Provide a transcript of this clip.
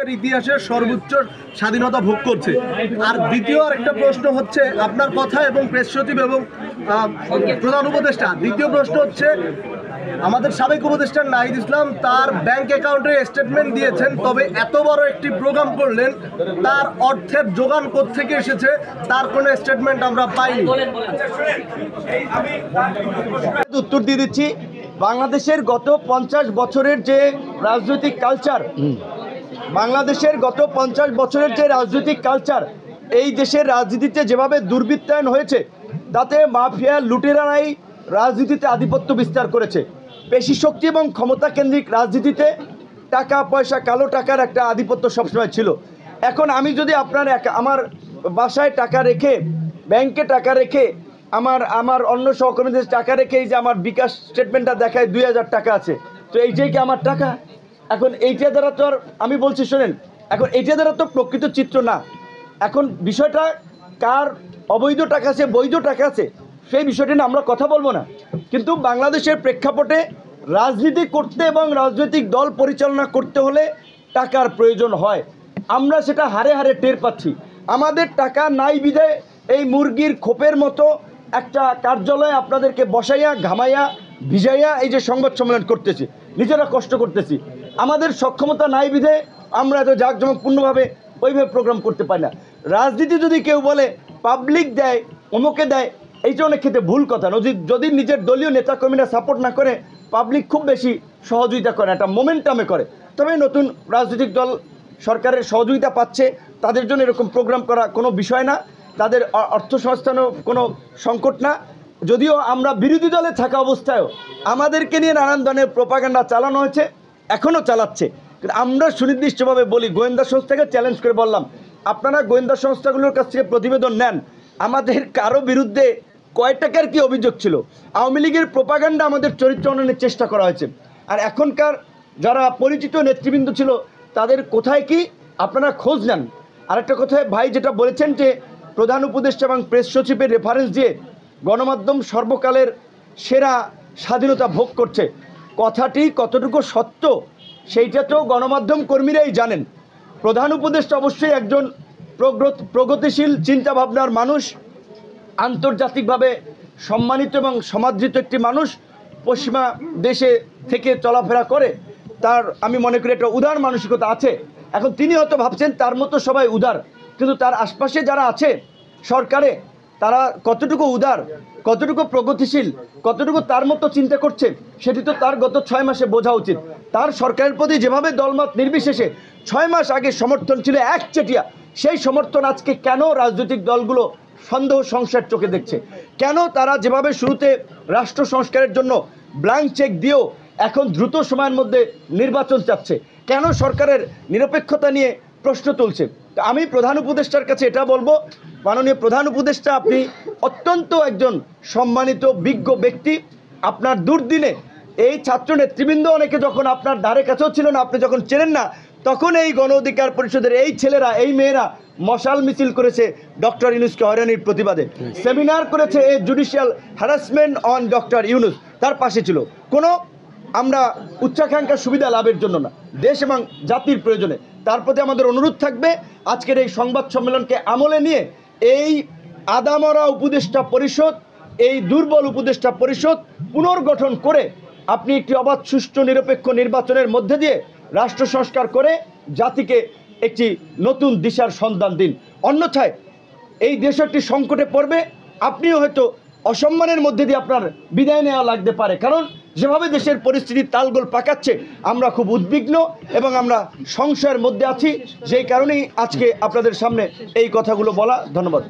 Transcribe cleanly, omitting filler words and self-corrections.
বাংলাদেশের ইতিহাসে সর্বোচ্চ স্বাধীনতা ভোগ করছে। আর দ্বিতীয় আরেকটা প্রশ্ন হচ্ছে আপনার কথা এবং প্রেস সচিব এবং প্রধান উপদেষ্টা, দ্বিতীয় প্রশ্ন হচ্ছে আমাদের সাবেক উপদেষ্টা নাহিদ ইসলাম তার ব্যাংক অ্যাকাউন্টে স্টেটমেন্ট দিয়েছেন, তবে এত বড় একটি প্রোগ্রাম করলেন তার অর্থের যোগান কোত্থেকে এসেছে তার কোনো স্টেটমেন্ট আমরা পাইনি। উত্তর দিয়ে দিচ্ছি, বাংলাদেশের গত 50 বছরের যে রাজনৈতিক কালচার, বাংলাদেশের গত 50 বছরের যে রাজনৈতিক কালচার, এই দেশের রাজনীতিতে যেভাবে দুর্বৃত্তায়ন হয়েছে, তাতে মাফিয়া লুটেরারাই রাজনীতিতে আধিপত্য বিস্তার করেছে। পেশি শক্তি এবং ক্ষমতা কেন্দ্রিক রাজনীতিতে টাকা পয়সা, কালো টাকার একটা আধিপত্য সবসময় ছিল। এখন আমি যদি আমার বাসায় টাকা রেখে, ব্যাংকে টাকা রেখে, আমার অন্য সহকর্মীদের টাকা রেখে এই যে আমার বিকাশ স্টেটমেন্টটা দেখায় 2000 টাকা আছে, তো এইটাই কি আমার টাকা? এখন এইটা দ্বারা তো আর আমি বলছি শোনেন, এখন এইটা দ্বারা তো প্রকৃত চিত্র না। এখন বিষয়টা কার অবৈধ টাকা আছে, বৈধ টাকা আছে, সেই বিষয়টি নিয়ে আমরা কথা বলবো না। কিন্তু বাংলাদেশের প্রেক্ষাপটে রাজনীতি করতে এবং রাজনৈতিক দল পরিচালনা করতে হলে টাকার প্রয়োজন হয়। আমরা সেটা হারে হারে টের পাচ্ছি। আমাদের টাকা নাই বিধায় এই মুরগির খোপের মতো একটা কার্যালয়ে আপনাদেরকে বসাইয়া, ঘামাইয়া, ভিজাইয়া এই যে সংবাদ সম্মেলন করতেছি, নিজেরা কষ্ট করতেছি। আমাদের সক্ষমতা নাই বিধায় আমরা এত জাঁকজমকপূর্ণভাবে ওইভাবে প্রোগ্রাম করতে পারি না। রাজনীতি যদি কেউ বলে পাবলিক দেয়, অমুকে দেয়, এইটা অনেক ক্ষেত্রে ভুল কথা। যদি নিজের দলীয় নেতাকর্মীরা সাপোর্ট না করে, পাবলিক খুব বেশি সহযোগিতা করে, একটা মোমেন্টামে করে। তবে নতুন রাজনৈতিক দল সরকারের সহযোগিতা পাচ্ছে, তাদের জন্য এরকম প্রোগ্রাম করা কোনো বিষয় না, তাদের অর্থ সংস্থানও কোনো সংকট না। যদিও আমরা বিরোধী দলে থাকা অবস্থায়ও আমাদেরকে নিয়ে নানান ধরনের প্রোপাগান্ডা চালানো হয়েছে, এখনও চালাচ্ছে। কিন্তু আমরা সুনির্দিষ্টভাবে বলি, গোয়েন্দা সংস্থাকে চ্যালেঞ্জ করে বললাম, আপনারা গোয়েন্দা সংস্থাগুলোর কাছ থেকে প্রতিবেদন নেন, আমাদের কারো বিরুদ্ধে কয় টাকার কি অভিযোগ ছিল। আওয়ামী লীগের প্রোপাগান্ডা আমাদের চরিত্র উন্নয়নের চেষ্টা করা হয়েছে। আর এখনকার যারা পরিচিত নেতৃবৃন্দ ছিল তাদের কোথায় কি আপনারা খোঁজ নেন। আরেকটা কথায় ভাই যেটা বলেছেন যে প্রধান উপদেষ্টা এবং প্রেস সচিবের রেফারেন্স দিয়ে গণমাধ্যম সর্বকালের সেরা স্বাধীনতা ভোগ করছে, কথাটি কতটুকু সত্য সেইটা তো গণমাধ্যম কর্মীরাই জানেন। প্রধান উপদেষ্টা অবশ্যই একজন প্রগতিশীল চিন্তাভাবনার মানুষ, আন্তর্জাতিকভাবে সম্মানিত এবং সমাদৃত একটি মানুষ, পশ্চিমা দেশে থেকে চলাফেরা করে, তার আমি মনে করি একটা উদার মানসিকতা আছে। এখন তিনি হয়তো ভাবছেন তার মতো সবাই উদার, কিন্তু তার আশপাশে যারা আছে সরকারে, তারা কতটুকু উদার, কতটুকু প্রগতিশীল, কতটুকু তার মতো চিন্তা করছে, সেটি তো তার গত 6 মাসে বোঝা উচিত। তার সরকারের প্রতি যেভাবে দলমত নির্বিশেষে 6 মাস আগে সমর্থন ছিল একচেটিয়া, সেই সমর্থন আজকে কেন রাজনৈতিক দলগুলো সন্দেহ সংশয়ের চোখে দেখছে? কেন তারা যেভাবে শুরুতে রাষ্ট্র সংস্কারের জন্য ব্ল্যাঙ্ক চেক দিয়েও এখন দ্রুত সময়ের মধ্যে নির্বাচন চাচ্ছে? কেন সরকারের নিরপেক্ষতা নিয়ে প্রশ্ন তুলছে? আমি প্রধান উপদেষ্টার কাছে এটা বলবো, মাননীয় প্রধান উপদেষ্টা, আপনি অত্যন্ত একজন সম্মানিত বিজ্ঞ ব্যক্তি। আপনার দুর্দিনে এই ছাত্র নেতৃবৃন্দ অনেকে যখন আপনার ধারে কাছেও ছিল না, আপনি যখন চেনেন না, তখন এই গণ অধিকার পরিষদের এই ছেলেরা, এই মেয়েরা মশাল মিছিল করেছে ডক্টর ইউনূসকে হয়রানির প্রতিবাদে, সেমিনার করেছে এই judicial harassment on doctor Yunus, তার পাশে ছিল। কোনো আমরা উচ্চাকাঙ্ক্ষা সুবিধা লাভের জন্য না, দেশ এবং জাতির প্রয়োজনে। তার প্রতি আমাদের অনুরোধ থাকবে, আজকের এই সংবাদ সম্মেলনকে আমলে নিয়ে এই আদামরা উপদেষ্টা পরিষদ, এই দুর্বল উপদেষ্টা পরিষদ পুনর্গঠন করে আপনি একটি অবাধ, সুষ্ঠু, নিরপেক্ষ নির্বাচনের মধ্যে দিয়ে রাষ্ট্র সংস্কার করে জাতিকে একটি নতুন দিশার সন্ধান দিন। অন্যথায় এই দেশ একটি সংকটে পড়বে, আপনিও হয়তো অসম্মানের মধ্যে দিয়ে আপনার বিদায় নেওয়া লাগতে পারে। কারণ যেভাবে দেশের পরিস্থিতি তালগোল পাকাচ্ছে, আমরা খুব উদ্বিগ্ন এবং আমরা সংশয়ের মধ্যে আছি। যেই কারণেই আজকে আপনাদের সামনে এই কথাগুলো বলা। ধন্যবাদ।